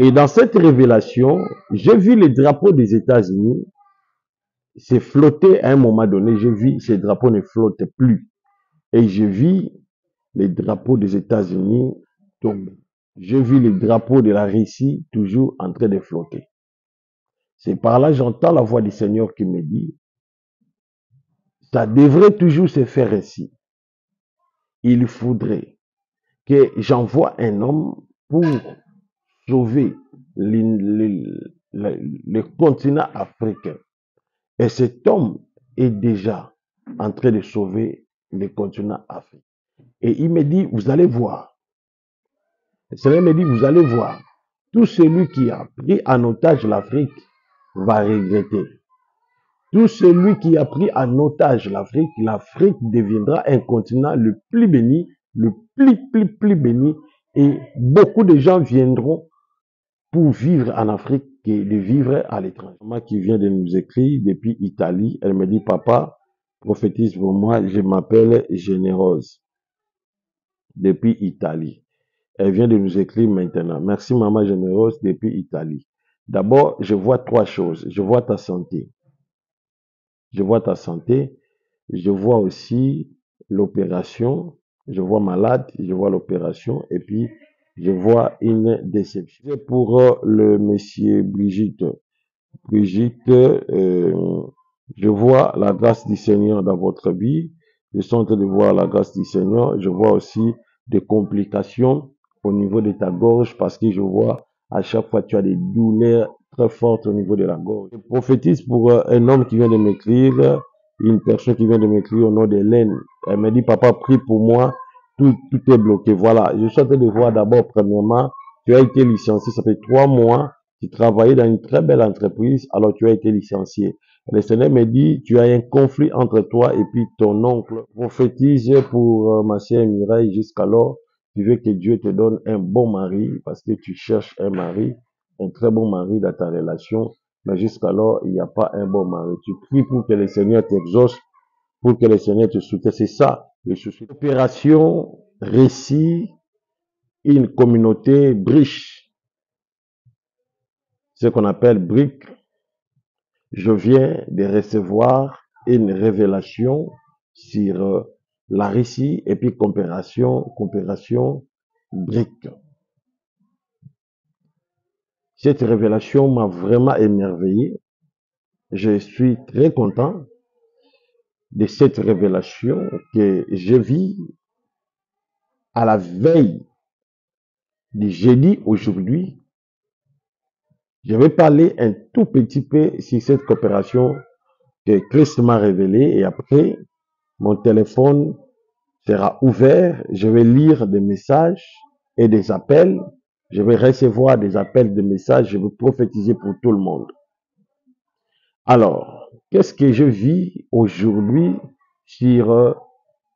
Et dans cette révélation, j'ai vu les drapeaux des États-Unis se flotter à un moment donné. J'ai vu ces drapeaux ne flottent plus. Et j'ai vu les drapeaux des États-Unis tomber. J'ai vu les drapeaux de la Russie toujours en train de flotter. C'est par là j'entends la voix du Seigneur qui me dit, ça devrait toujours se faire ainsi. Il faudrait que j'envoie un homme pour sauver le continent africain. Et cet homme est déjà en train de sauver le continent africain. Et il me dit, vous allez voir. Le Seigneur me dit, vous allez voir. Tout celui qui a pris en otage l'Afrique va regretter. Tout celui qui a pris en otage l'Afrique, l'Afrique deviendra un continent le plus béni, le plus béni. Et beaucoup de gens viendront pour vivre en Afrique et de vivre à l'étranger. Maman qui vient de nous écrire depuis Italie, elle me dit, papa, prophétise pour moi, je m'appelle Généreuse. Depuis Italie. Elle vient de nous écrire maintenant. Merci maman Généreuse depuis Italie. D'abord, je vois trois choses. Je vois ta santé. Je vois ta santé. Je vois aussi l'opération. Je vois malade. Je vois l'opération. Et puis, je vois une déception. C'est pour le monsieur Brigitte. Brigitte, je vois la grâce du Seigneur dans votre vie. Je suis en train de voir la grâce du Seigneur. Je vois aussi des complications au niveau de ta gorge parce que je vois à chaque fois tu as des douleurs très fortes au niveau de la gorge. Je prophétise pour un homme qui vient de m'écrire, une personne qui vient de m'écrire au nom d'Hélène. Elle me dit, papa, prie pour moi. Tout est bloqué. Voilà. Je suis en train de voir d'abord, premièrement, tu as été licencié. Ça fait 3 mois. Tu travaillais dans une très belle entreprise, alors tu as été licencié. Le Seigneur me dit, tu as un conflit entre toi et puis ton oncle. Prophétise pour ma sœur Mireille jusqu'alors. Tu veux que Dieu te donne un bon mari parce que tu cherches un mari, un très bon mari dans ta relation. Mais jusqu'alors, il n'y a pas un bon mari. Tu pries pour que le Seigneur t'exauce, pour que le Seigneur te soutienne. C'est ça, le souci. Opération récit, une communauté riche. Ce qu'on appelle brique. Je viens de recevoir une révélation sur la Russie et puis coopération brique. Cette révélation m'a vraiment émerveillé. Je suis très content de cette révélation que je vis à la veille du jeudi aujourd'hui. Je vais parler un tout petit peu sur cette coopération que Christ m'a révélée et après, mon téléphone sera ouvert. Je vais lire des messages et des appels. Je vais recevoir des appels, des messages. Je vais prophétiser pour tout le monde. Alors, qu'est-ce que je vis aujourd'hui sur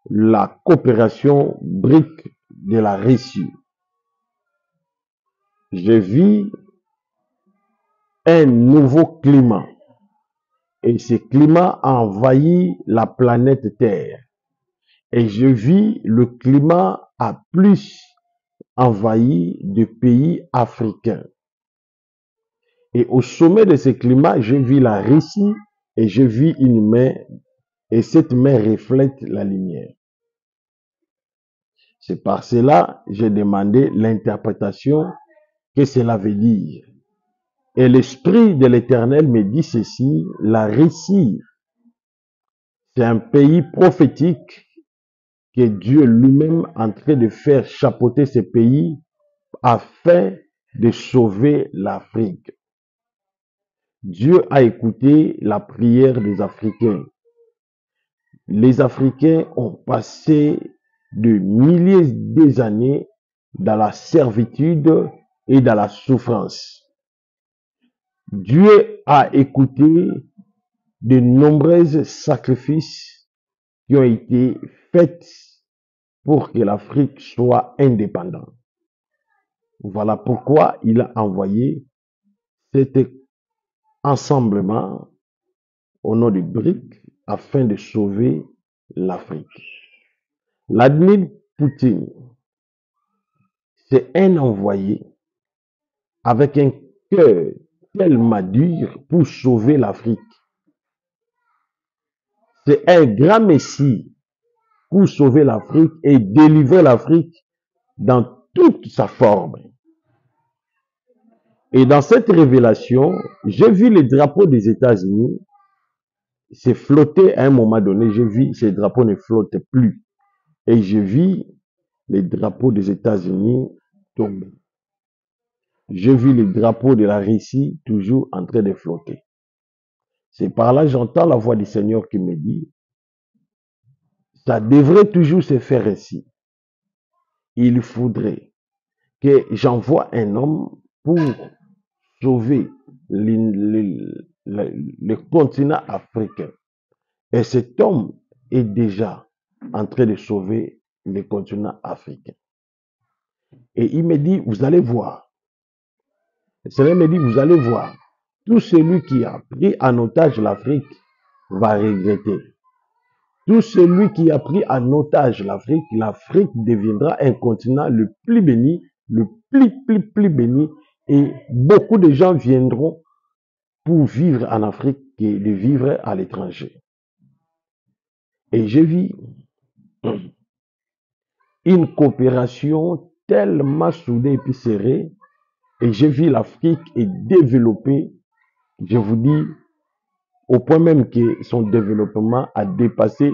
la coopération brique de la Russie? Je vis un nouveau climat. Et ce climat a envahi la planète Terre. Et je vis le climat a plus envahi de pays africains. Et au sommet de ce climat, je vis la Russie et je vis une main et cette main reflète la lumière. C'est par cela que j'ai demandé l'interprétation que cela veut dire. Et l'Esprit de l'Éternel me dit ceci, la Russie, c'est un pays prophétique que Dieu lui-même est en train de faire chapeauter ce pays afin de sauver l'Afrique. Dieu a écouté la prière des Africains. Les Africains ont passé de milliers d'années dans la servitude et dans la souffrance. Dieu a écouté de nombreux sacrifices qui ont été faits pour que l'Afrique soit indépendante. Voilà pourquoi il a envoyé cet ensemblement au nom de BRIC afin de sauver l'Afrique. Vladimir Poutine, c'est un envoyé avec un cœur tellement dur pour sauver l'Afrique. C'est un grand Messie pour sauver l'Afrique et délivrer l'Afrique dans toute sa forme. Et dans cette révélation, j'ai vu les drapeaux des États-Unis se flotter à un moment donné. J'ai vu ces drapeaux ne flottent plus. Et j'ai vu les drapeaux des États-Unis tomber. J'ai vu les drapeaux de la Russie toujours en train de flotter. C'est par là que j'entends la voix du Seigneur qui me dit, ça devrait toujours se faire ainsi. Il faudrait que j'envoie un homme pour sauver le continent africain. Et cet homme est déjà en train de sauver le continent africain. Et il me dit, vous allez voir. Le Seigneur me dit, vous allez voir. Tout celui qui a pris en otage l'Afrique va regretter. Tout celui qui a pris en otage l'Afrique, l'Afrique deviendra un continent le plus béni, le plus béni. Et beaucoup de gens viendront pour vivre en Afrique et de vivre à l'étranger. Et j'ai vu une coopération tellement soudée et puis serrée. Et j'ai vu l'Afrique est développée, je vous dis, au point même que son développement a dépassé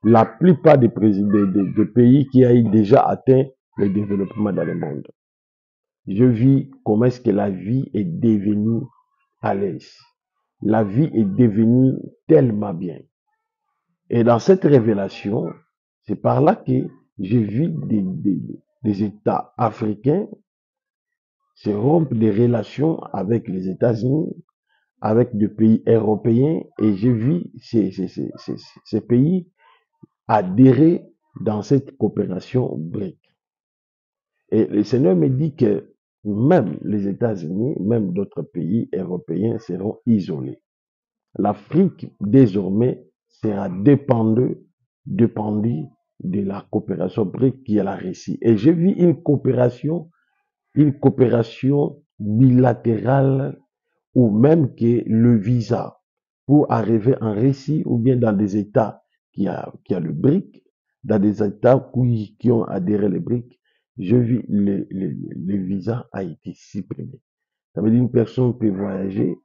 la plupart des pays qui ont déjà atteint le développement dans le monde. Je vis comment est-ce que la vie est devenue à l'aise. La vie est devenue tellement bien. Et dans cette révélation, c'est par là que j'ai vu des États africains se rompre des relations avec les États-Unis, avec des pays européens, et j'ai vu ces pays adhérer dans cette coopération BRIC. Et le Seigneur me dit que même les États-Unis, même d'autres pays européens seront isolés. L'Afrique, désormais, sera dépendue de la coopération BRIC qui est la Russie. Et j'ai vu une coopération bilatérale ou même que le visa pour arriver en Russie ou bien dans des États qui a le BRIC, dans des États qui ont adhéré le BRIC, je vis le visa a été supprimé. Ça veut dire une personne peut voyager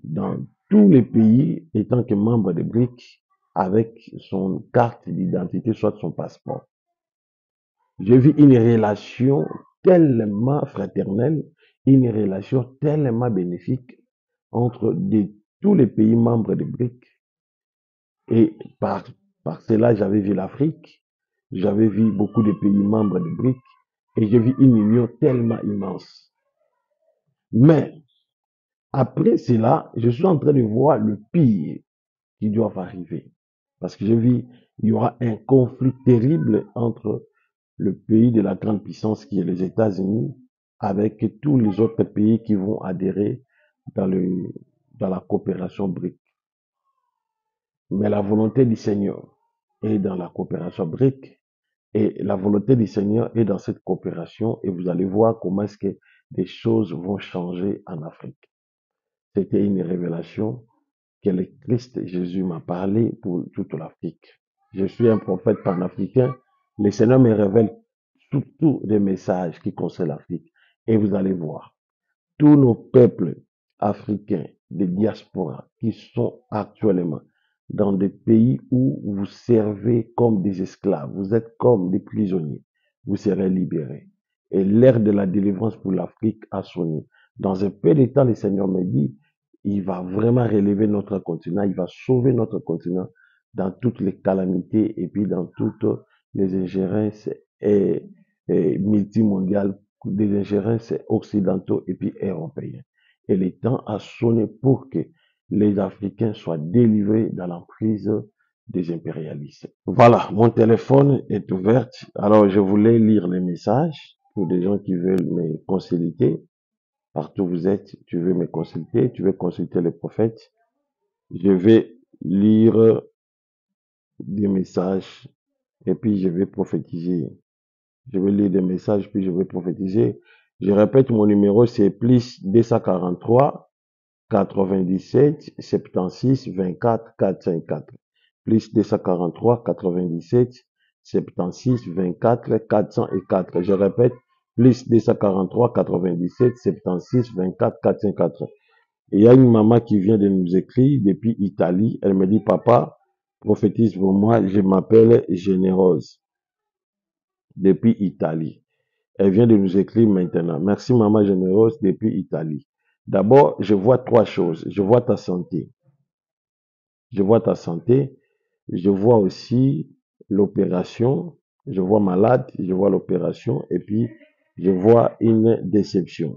dans tous les pays étant que membre de BRIC avec son carte d'identité, soit son passeport. J'ai vu une relation tellement fraternelle, une relation tellement bénéfique entre tous les pays membres de BRIC. Et par cela, j'avais vu l'Afrique, j'avais vu beaucoup de pays membres de BRIC, et j'ai vu une union tellement immense. Mais après cela, je suis en train de voir le pire qui doit arriver. Parce que j'ai vu, il y aura un conflit terrible entre le pays de la grande puissance qui est les États-Unis avec tous les autres pays qui vont adhérer dans la coopération BRIC. Mais la volonté du Seigneur est dans la coopération BRIC et la volonté du Seigneur est dans cette coopération et vous allez voir comment est-ce que les choses vont changer en Afrique. C'était une révélation que le Christ Jésus m'a parlé pour toute l'Afrique. Je suis un prophète panafricain. Le Seigneur me révèle tous les messages qui concernent l'Afrique. Et vous allez voir, tous nos peuples africains des diasporas qui sont actuellement dans des pays où vous servez comme des esclaves, vous êtes comme des prisonniers, vous serez libérés. Et l'ère de la délivrance pour l'Afrique a sonné. Dans un peu de temps, le Seigneur me dit, il va vraiment relever notre continent, il va sauver notre continent dans toutes les calamités et puis dans toutes les ingérences multimondiales, des ingérences occidentaux et puis européens. Et le temps a sonné pour que les Africains soient délivrés dans l'emprise des impérialistes. Voilà, mon téléphone est ouvert. Alors, je voulais lire les messages pour des gens qui veulent me consulter. Partout où vous êtes, tu veux me consulter, tu veux consulter les prophètes. Je vais lire des messages et puis je vais prophétiser. Je vais lire des messages puis je vais prophétiser. Je répète, mon numéro, c'est plus 243 97 76 24 454. Plus 243 97 76 24 404. Je répète, plus 243 97 76 24 404. Et il y a une maman qui vient de nous écrire depuis Italie. Elle me dit, papa, prophétise pour moi, je m'appelle Généreuse depuis Italie. Elle vient de nous écrire maintenant. Merci maman Généreuse depuis Italie. D'abord, je vois trois choses. Je vois ta santé. Je vois ta santé. Je vois aussi l'opération. Je vois malade. Je vois l'opération. Et puis, je vois une déception.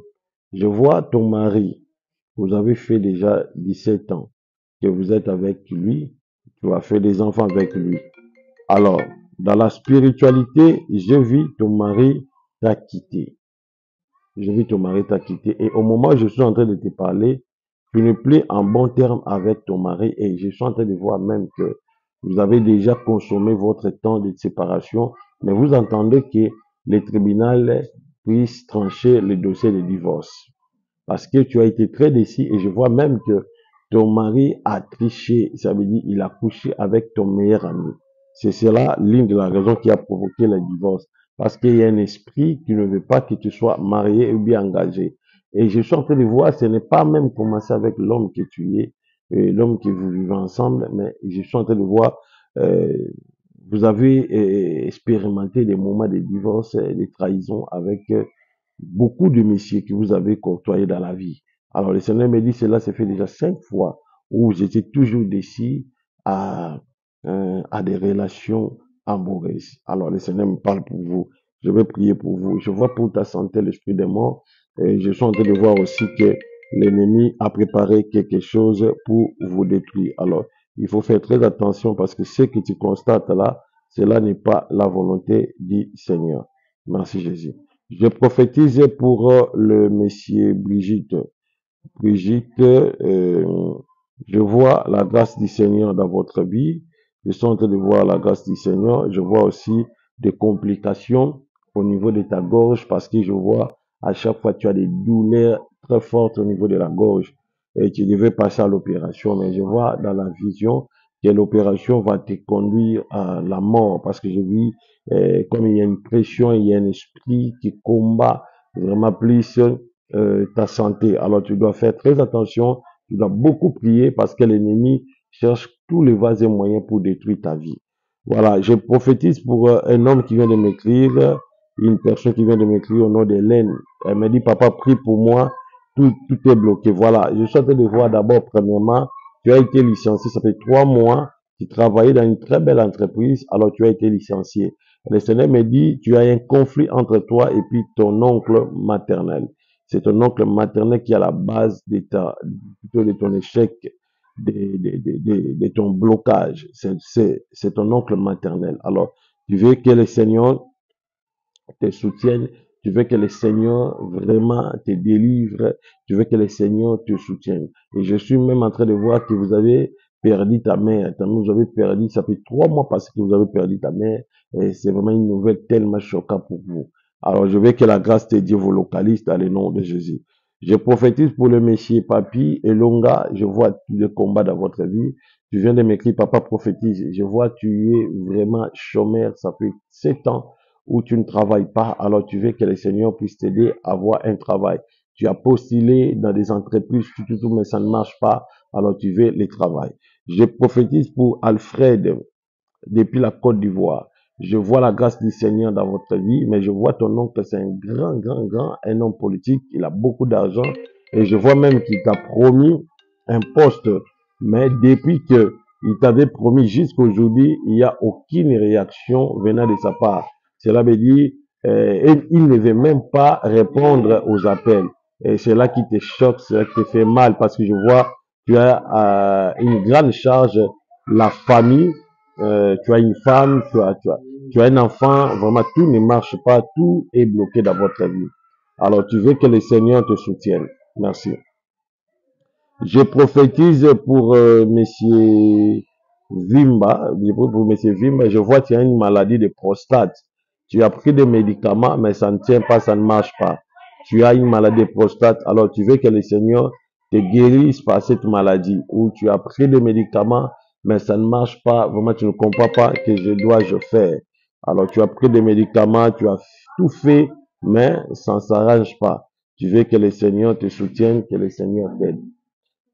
Je vois ton mari. Vous avez fait déjà 17 ans que vous êtes avec lui. Tu as fait des enfants avec lui. Alors, dans la spiritualité, je vis ton mari t'a quitté. Je vis ton mari t'a quitté. Et au moment où je suis en train de te parler, tu n'es plus en bon terme avec ton mari. Et je suis en train de voir même que vous avez déjà consommé votre temps de séparation. Mais vous entendez que le tribunal puisse trancher le dossier de divorce. Parce que tu as été très déçu et je vois même que ton mari a triché. Ça veut dire il a couché avec ton meilleur ami. C'est cela l'une de la raisons qui a provoqué le divorce. Parce qu'il y a un esprit qui ne veut pas que tu sois marié ou bien engagé. Et je suis en train de voir, ce n'est pas même commencé avec l'homme que tu es, l'homme que vous vivez ensemble, mais je suis en train de voir, euh, vous avez expérimenté des moments de divorce, de trahison avec beaucoup de messieurs que vous avez côtoyés dans la vie. Alors le Seigneur me dit, cela s'est fait déjà 5 fois où j'étais toujours déçu à des relations amoureuses. Alors le Seigneur me parle pour vous. Je vais prier pour vous. Je vois pour ta santé l'esprit des morts. Et je suis en train de voir aussi que l'ennemi a préparé quelque chose pour vous détruire. Alors, il faut faire très attention parce que ce que tu constates là, cela n'est pas la volonté du Seigneur. Merci Jésus. Je prophétise pour le monsieur Brigitte. Brigitte, je vois la grâce du Seigneur dans votre vie. Je suis en train de voir la grâce du Seigneur. Je vois aussi des complications au niveau de ta gorge parce que je vois à chaque fois tu as des douleurs très fortes au niveau de la gorge et tu devais passer à l'opération. Mais je vois dans la vision que l'opération va te conduire à la mort parce que je vis comme il y a une pression, il y a un esprit qui combat vraiment plus ta santé. Alors tu dois faire très attention, tu dois beaucoup prier parce que l'ennemi cherche tous les vases et moyens pour détruire ta vie. Voilà, je prophétise pour un homme qui vient de m'écrire, une personne qui vient de m'écrire au nom d'Hélène. Elle me dit, papa, prie pour moi, tout est bloqué. Voilà, je suis en train de voir d'abord, premièrement, tu as été licencié, ça fait 3 mois, tu travaillais dans une très belle entreprise, alors tu as été licencié. Le Seigneur me dit, tu as un conflit entre toi et puis ton oncle maternel. C'est ton oncle maternel qui est à la base plutôt de ton échec, de ton blocage. C'est ton oncle maternel. Alors, tu veux que le Seigneur te soutienne, tu veux que le Seigneur vraiment te délivre, tu veux que le Seigneur te soutienne. Et je suis même en train de voir que vous avez perdu ta mère. Vous avez perdu, ça fait 3 mois parce que vous avez perdu ta mère. Et c'est vraiment une nouvelle tellement choquante pour vous. Alors, je veux que la grâce de Dieu vous localise dans le nom de Jésus. Je prophétise pour le Messie Papi et Longa. Je vois tous les combats dans votre vie. Tu viens de m'écrire, papa prophétise. Je vois que tu es vraiment chômeur. Ça fait 7 ans où tu ne travailles pas, alors tu veux que le Seigneur puisse t'aider à avoir un travail. Tu as postulé dans des entreprises, tout, mais ça ne marche pas, alors tu veux le travail. Je prophétise pour Alfred depuis la Côte d'Ivoire. Je vois la grâce du Seigneur dans votre vie, mais je vois ton oncle, c'est un grand, un homme politique, il a beaucoup d'argent, et je vois même qu'il t'a promis un poste, mais depuis que il t'avait promis jusqu'à aujourd'hui, il n'y a aucune réaction venant de sa part. Cela veut dire, il ne veut même pas répondre aux appels. Et c'est là qui te choque, c'est là qui te fait mal, parce que je vois, tu as une grande charge, la famille, tu as une femme, tu as un enfant, vraiment tout ne marche pas, tout est bloqué dans votre vie. Alors tu veux que le Seigneur te soutienne. Merci. Je prophétise pour Monsieur Vimba, pour Monsieur Vimba, je vois que tu as une maladie de prostate. Tu as pris des médicaments, mais ça ne tient pas, ça ne marche pas. tu as une maladie de prostate, alors tu veux que le Seigneur te guérisse par cette maladie, ou tu as pris des médicaments, mais ça ne marche pas, vraiment tu ne comprends pas que je dois faire. Alors tu as pris des médicaments, tu as tout fait, mais ça ne s'arrange pas. Tu veux que le Seigneur te soutienne, que le Seigneur t'aide.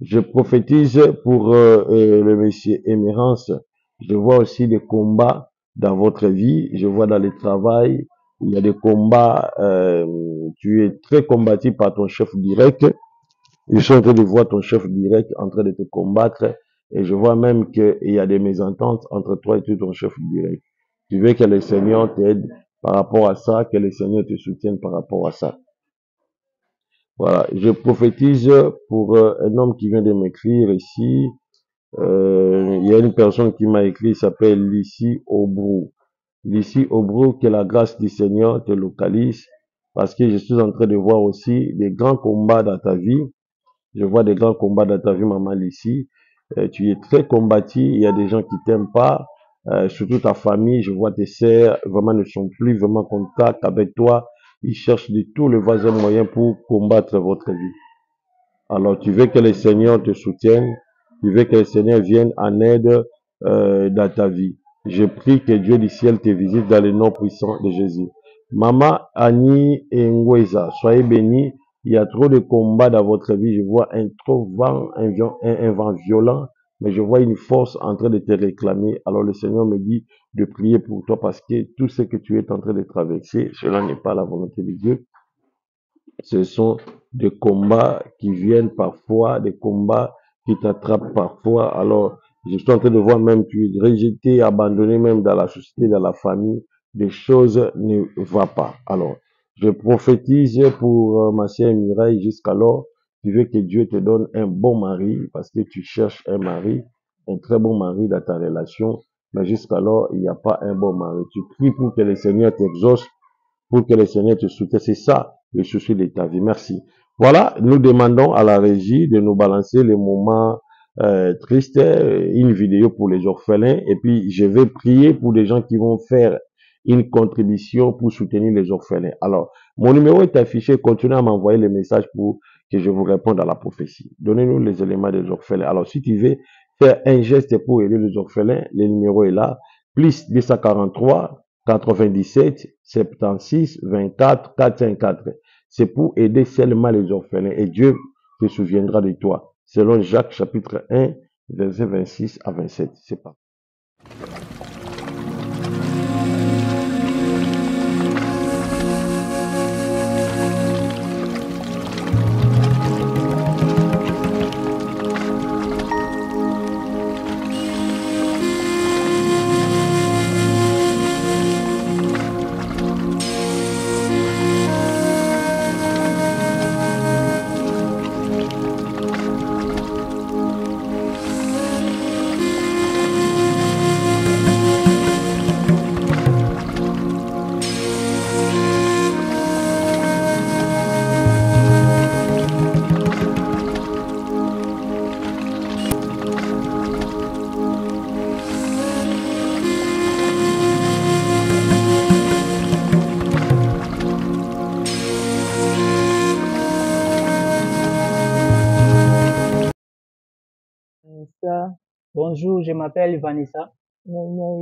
Je prophétise pour le monsieur Émérance. Je vois aussi des combats dans votre vie. Je vois dans le travail, il y a des combats. Tu es très combattu par ton chef direct. Je suis en train de voir ton chef direct en train de te combattre. Et je vois même qu'il y a des mésententes entre toi et ton chef direct. Tu veux que le Seigneur t'aide par rapport à ça, que le Seigneur te soutienne par rapport à ça. Voilà, je prophétise pour un homme qui vient de m'écrire ici. Il y a une personne qui m'a écrit, il s'appelle Lissi Obrou. Lissi Obrou, que la grâce du Seigneur te localise, parce que je suis en train de voir aussi des grands combats dans ta vie. Je vois des grands combats dans ta vie, maman Lissi. Tu es très combattu, il y a des gens qui t'aiment pas, surtout ta famille. Je vois tes sœurs vraiment ne sont plus vraiment en contact avec toi. Ils cherchent de tous les voisins moyens pour combattre votre vie. Alors, tu veux que le Seigneur te soutienne, tu veux que le Seigneur vienne en aide dans ta vie. Je prie que Dieu du ciel te visite dans le nom puissant de Jésus. Maman Annie Ngweza, soyez bénis. Il y a trop de combats dans votre vie. Je vois un vent violent, mais je vois une force en train de te réclamer. Alors le Seigneur me dit de prier pour toi parce que tout ce que tu es en train de traverser, cela n'est pas la volonté de Dieu. Ce sont des combats qui viennent parfois, des combats qui t'attrapent parfois. Alors, je suis en train de voir même tu es rejeté, abandonné même dans la société, dans la famille. Des choses ne vont pas. Alors, je prophétise pour ma sœur Mireille jusqu'alors. Tu veux que Dieu te donne un bon mari parce que tu cherches un mari, un très bon mari dans ta relation. Mais jusqu'alors, il n'y a pas un bon mari. Tu pries pour que le Seigneur t'exauce, pour que le Seigneur te soutienne. C'est ça le souci de ta vie. Merci. Voilà, nous demandons à la régie de nous balancer les moments tristes, une vidéo pour les orphelins, et puis je vais prier pour des gens qui vont faire une contribution pour soutenir les orphelins. Alors, mon numéro est affiché, continuez à m'envoyer les messages pour que je vous réponde à la prophétie. Donnez-nous les éléments des orphelins. Alors, si tu veux faire un geste pour aider les orphelins, le numéro est là, plus 243 97 76 24 454. C'est pour aider seulement les orphelins et Dieu se souviendra de toi. Selon Jacques chapitre 1, verset 26 à 27. C'est pas. Bonjour, je m'appelle Vanessa. Vraiment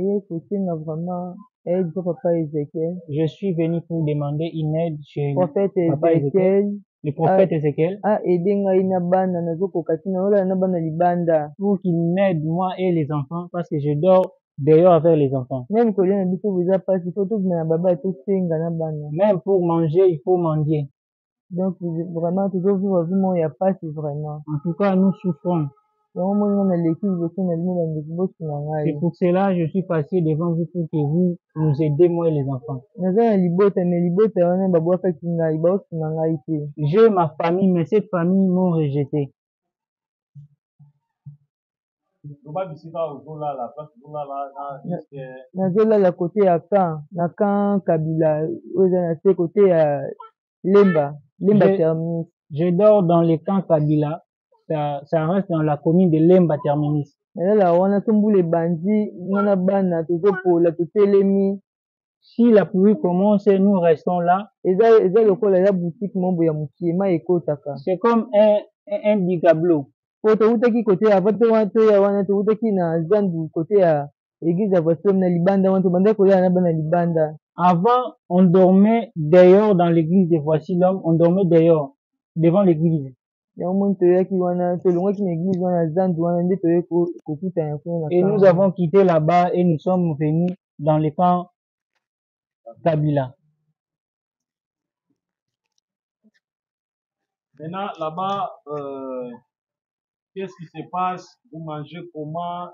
aide pour papa Ézéchiel. Je suis venu pour demander une aide chez Prophète papa Ézéchiel. Le prophète Ézéchiel. Aide ngai na bana nazokoka tina ola na bana libanda. Pour qu'il m'aide moi et les enfants parce que je dors dehors avec les enfants. Même kolia na biso vous a pas il faut tout na baba tout senga na bana. Même pour manger, il faut mendier. Donc vraiment toujours vivre vraiment il y a pas c'est vraiment. En tout cas, nous souffrons. C'est pour cela je suis passé devant vous pour que vous nous aidez, moi et les enfants. J'ai ma famille, mais cette famille m'ont rejeté. nazolala côté ya camp Kabila côté ya Lemba terminus. Je dors dans le camp Kabila. Ça reste dans la commune de Lemba terminus. Là wana tombule bandi ngana bana tozopola totelemi Si la pluie commence, nous restons là. eza lokola eza boutique moko ya mokie mai ekotaka C'est comme un digablo. po toutaki kote ya ava mpe wana toya wana toutaki na zandu kote ya église ya Vaselem na libanda wana tobanda kolela na bana libanda. Avant, on dormait dehors dans l'église de Voici l'homme, on dormait dehors, devant l'église. yango moni toyaki wana tolongwaki na église wana zandu wana nde toye kokutana kuna na Et nous avons quitté là-bas et nous sommes venus dans le camp Kabila. Maintenant, là-bas, qu'est-ce qui se passe? Vous mangez comment?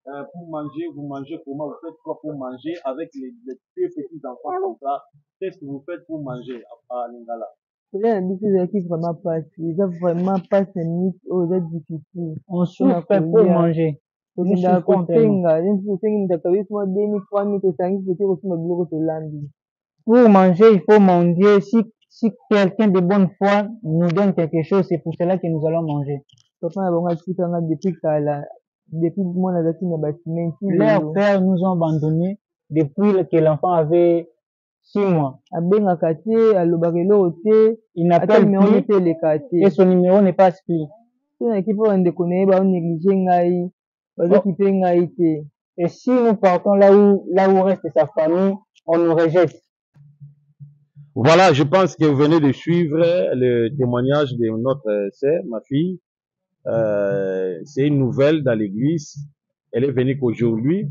Pour manger, vous mangez comment? Vous faites quoi pour manger avec les deux petits enfants comme ça? Qu'est-ce que vous faites pour manger à Lingala? kolia na biso ezalaki vraiment pasi eza vraiment pasi na minute oyo eza difficile On souffre pour manger. Nous tokendaka souffrons tellement. kosenga tosengi mitaka biso mwa 2000 tosangi toke kosomba biloko tolambi. Pour manger, il faut manger. Si quelqu'un de bonne foi nous donne quelque chose, c'est pour cela que nous allons manger. Papa na bango atikanga depuis kala depuis mwana azalaki na bâtiment Leurs pères nous ont abandonnés depuis que l'enfant avait 6 mois. abengaka te alobaka eloko te Il ata n'appelle numéro plus nete eleka te et son numéro n'est pas inscrit. tonaki mpo bandeko na ye baonéglige ngai bazokipe ngai te. Et si nous partons là où reste sa famille, on nous rejette. Voilà, je pense que vous venez de suivre le témoignage de notre sœur, ma fille. C'est une nouvelle dans l'église. Elle est venue qu'aujourd'hui.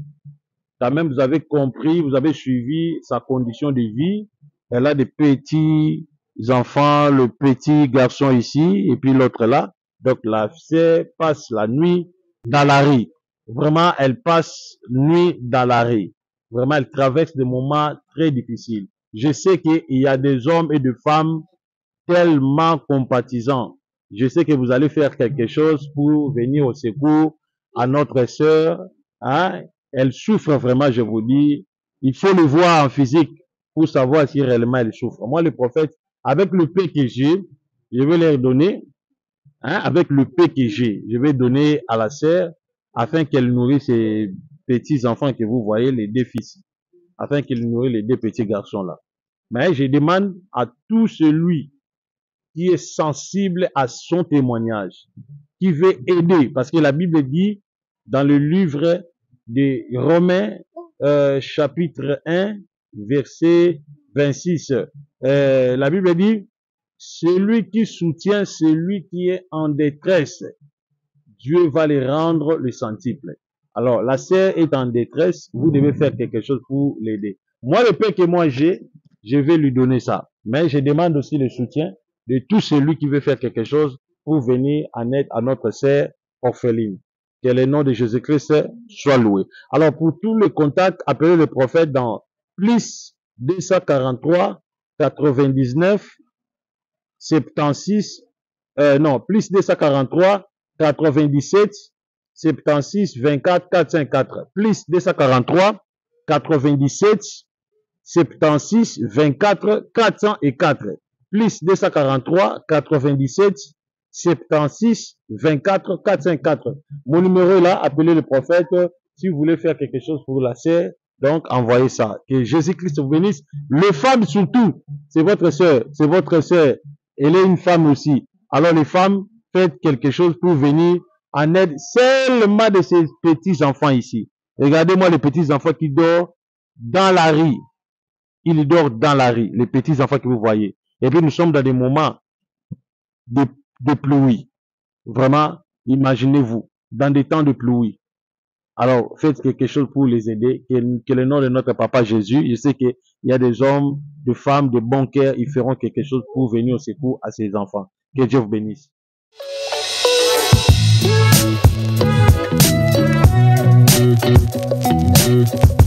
Quand même, vous avez compris, vous avez suivi sa condition de vie. Elle a des petits enfants, le petit garçon ici, et puis l'autre là. Donc, la sœur passe la nuit dans la rue. Vraiment, elle passe nuit dans la rue. Vraiment, elle traverse des moments très difficiles. Je sais qu'il y a des hommes et des femmes tellement compatissants. Je sais que vous allez faire quelque chose pour venir au secours à notre sœur. Hein? Elle souffre vraiment, je vous dis. Il faut le voir en physique pour savoir si réellement elle souffre. Moi, le prophète, avec le paix que j'ai, je vais leur donner. Hein? Avec le paix que j'ai, je vais donner à la sœur afin qu'elle nourrisse ses petits enfants que vous voyez, les deux fils. Afin qu'elle nourrisse les deux petits garçons là. Mais je demande à tout celui qui est sensible à son témoignage, qui veut aider, parce que la Bible dit dans le livre de Romains, chapitre 1, verset 26, la Bible dit, celui qui soutient celui qui est en détresse, Dieu va le rendre le centuple. Alors, la sœur est en détresse, vous devez faire quelque chose pour l'aider. Moi, le pain que moi j'ai, je vais lui donner ça. Mais je demande aussi le soutien de tout celui qui veut faire quelque chose pour venir en aide à notre sœur orpheline. Que le nom de Jésus-Christ soit loué. Alors, pour tous les contacts, appelez le prophète dans plus 243 99 76 plus 243 97 76 24 454 plus 243 97 76 24 404 plus 243 97 76 24 454. Mon numéro est là, appelez le prophète si vous voulez faire quelque chose pour la sœur. Donc, envoyez ça. Que Jésus-Christ vous bénisse. Les femmes surtout, c'est votre sœur, c'est votre sœur. Elle est une femme aussi. Alors les femmes, faites quelque chose pour venir en aide seulement de ces petits enfants ici. Regardez-moi les petits enfants qui dorment dans la rue. Ils dorment dans la rue, les petits enfants que vous voyez. Et puis nous sommes dans des moments de pluie. Vraiment, imaginez-vous, dans des temps de pluie. Alors, faites quelque chose pour les aider. Que le nom de notre papa Jésus, je sais qu'il y a des hommes, des femmes, de bons cœurs, ils feront quelque chose pour venir au secours à ces enfants. Que Dieu vous bénisse. Thank you.